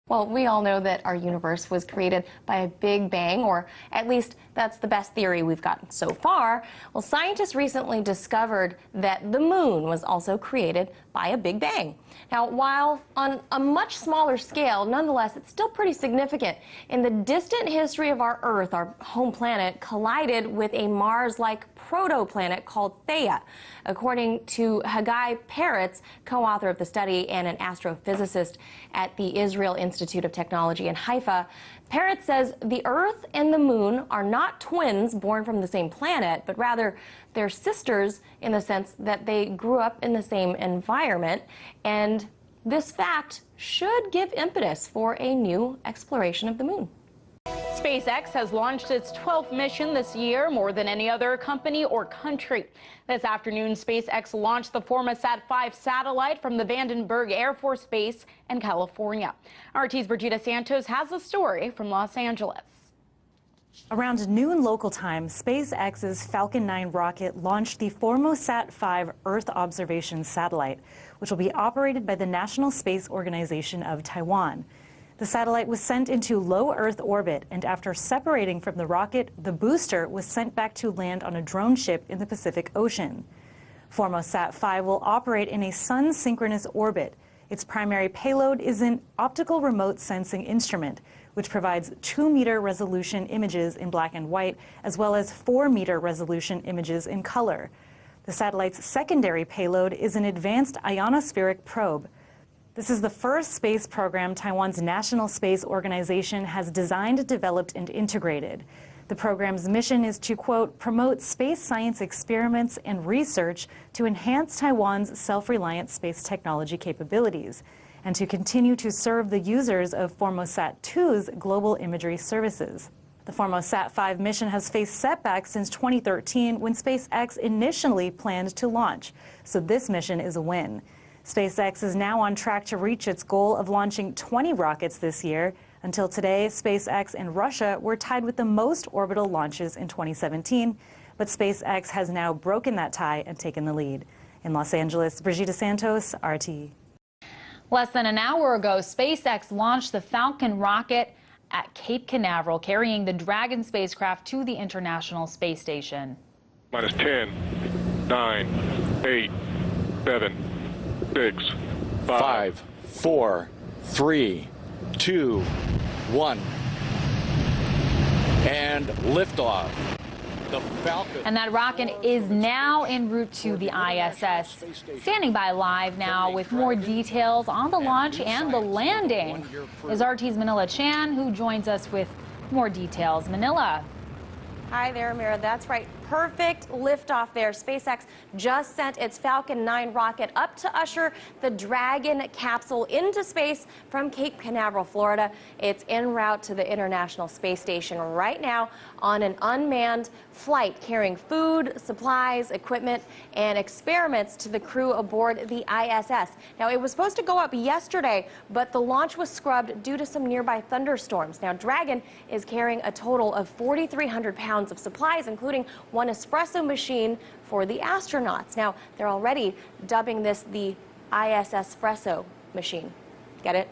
Well, we all know that our universe was created by a big bang, or at least that's the best theory we've gotten so far. Well, scientists recently discovered that the moon was also created by a big bang. Now, while on a much smaller scale, nonetheless, it's still pretty significant. In the distant history of our Earth, our home planet collided with a Mars-like protoplanet called Theia. According to Haggai Peretz, co-author of the study and an astrophysicist at the Israel Institute of Technology in Haifa, Peretz says the Earth and the Moon are not twins born from the same planet, but rather they're sisters in the sense that they grew up in the same environment. And this fact should give impetus for a new exploration of the Moon. SpaceX has launched its 12th mission this year, more than any other company or country. This afternoon, SpaceX launched the Formosat 5 satellite from the Vandenberg Air Force Base in California. RT's Brigida Santos has a story from Los Angeles. Around noon local time, SpaceX's Falcon 9 rocket launched the Formosat 5 Earth observation satellite, which will be operated by the National Space Organization of Taiwan. The satellite was sent into low Earth orbit, and after separating from the rocket, the booster was sent back to land on a drone ship in the Pacific Ocean. Formosat 5 will operate in a sun-synchronous orbit. Its primary payload is an optical remote sensing instrument, which provides 2-meter resolution images in black and white, as well as 4-meter resolution images in color. The satellite's secondary payload is an advanced ionospheric probe. This is the first space program Taiwan's National Space Organization has designed, developed, and integrated. The program's mission is to, quote, promote space science experiments and research to enhance Taiwan's self-reliant space technology capabilities, and to continue to serve the users of Formosat 2's global imagery services. The Formosat 5 mission has faced setbacks since 2013 when SpaceX initially planned to launch, so this mission is a win. SpaceX is now on track to reach its goal of launching 20 rockets this year. Until today, SpaceX and Russia were tied with the most orbital launches in 2017, but SpaceX has now broken that tie and taken the lead. In Los Angeles, Brigida Santos, RT. Less than an hour ago, SpaceX launched the Falcon rocket at Cape Canaveral, carrying the Dragon spacecraft to the International Space Station. Minus 10, 9, 8, 7, 6, 5, 4, 3, 2, 1, and liftoff. The Falcon. And that rocket is now en route to the ISS. Standing by live now with more details on the launch and the landing is RT's Manila Chan, who joins us with more details. Manila. Hi there, Mira. That's right. Perfect liftoff there. SpaceX just sent its Falcon 9 rocket up to usher the Dragon capsule into space from Cape Canaveral, Florida. It's en route to the International Space Station right now on an unmanned flight carrying food, supplies, equipment, and experiments to the crew aboard the ISS. Now, it was supposed to go up yesterday, but the launch was scrubbed due to some nearby thunderstorms. Now, Dragon is carrying a total of 4,300 pounds of supplies, including one espresso machine for the astronauts. Now, they're already dubbing this the ISS espresso machine. Get it?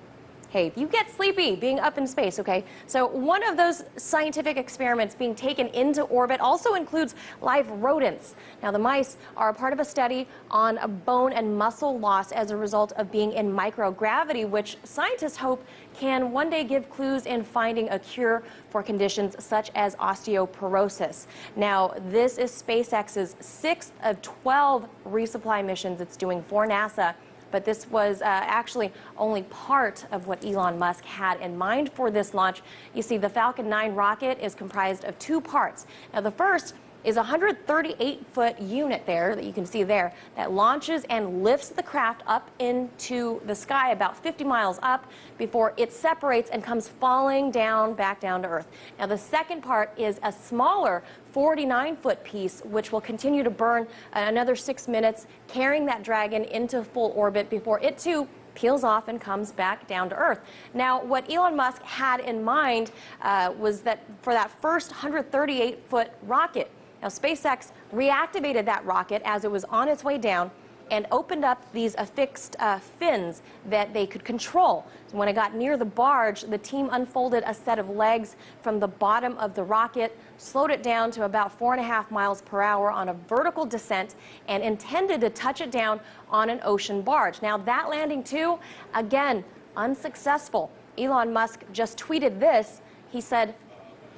Hey, you get sleepy being up in space, okay? So one of those scientific experiments being taken into orbit also includes live rodents. Now, the mice are a part of a study on a bone and muscle loss as a result of being in microgravity, which scientists hope can one day give clues in finding a cure for conditions such as osteoporosis. Now, this is SpaceX's 6th of 12 resupply missions it's doing for NASA. But this was actually only part of what Elon Musk had in mind for this launch. You see, the Falcon 9 rocket is comprised of 2 parts. Now, the first is a 138-foot unit there that you can see there that launches and lifts the craft up into the sky about 50 miles up before it separates and comes falling down back down to Earth. Now, the second part is a smaller 49-foot piece, which will continue to burn another 6 minutes, carrying that Dragon into full orbit before it too peels off and comes back down to Earth. Now, what Elon Musk had in mind was that for that first 138-foot rocket, now SpaceX reactivated that rocket as it was on its way down and opened up these affixed fins that they could control. So when it got near the barge, the team unfolded a set of legs from the bottom of the rocket, slowed it down to about 4.5 miles per hour on a vertical descent, and intended to touch it down on an ocean barge. Now that landing too, again, unsuccessful. Elon Musk just tweeted this. He said,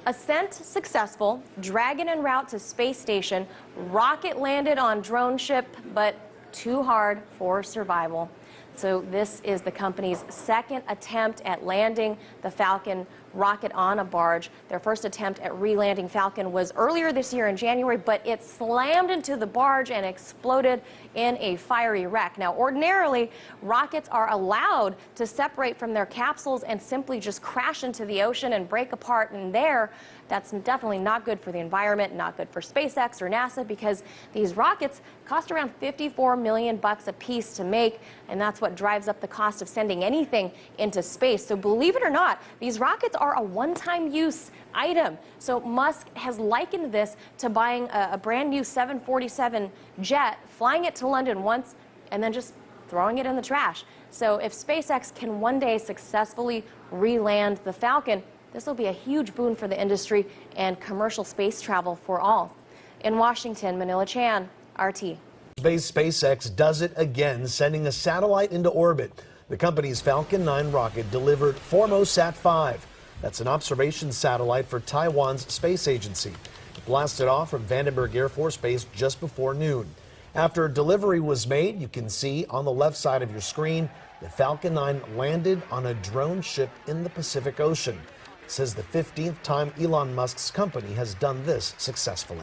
"Ascent successful, Dragon en route to space station, rocket landed on drone ship, but too hard for survival." So this is the company's second attempt at landing the Falcon rocket on a barge. Their first attempt at re-landing Falcon was earlier this year in January, but it slammed into the barge and exploded in a fiery wreck. Now, ordinarily, rockets are allowed to separate from their capsules and simply just crash into the ocean and break apart in there. That's definitely not good for the environment, not good for SpaceX or NASA, because these rockets cost around $54 million a piece to make, and that's what drives up the cost of sending anything into space. So believe it or not, these rockets are a one-time use item. So Musk has likened this to buying a brand new 747 jet, flying it to London once, and then just throwing it in the trash. So if SpaceX can one day successfully re-land the Falcon, this will be a huge boon for the industry and commercial space travel for all. In Washington, Manila Chan, RT. SpaceX does it again, sending a satellite into orbit. The company's Falcon 9 rocket delivered Formosat 5. That's an observation satellite for Taiwan's space agency. It blasted off from Vandenberg Air Force Base just before noon. After delivery was made, you can see on the left side of your screen, the Falcon 9 landed on a drone ship in the Pacific Ocean. It says the 15th time Elon Musk's company has done this successfully.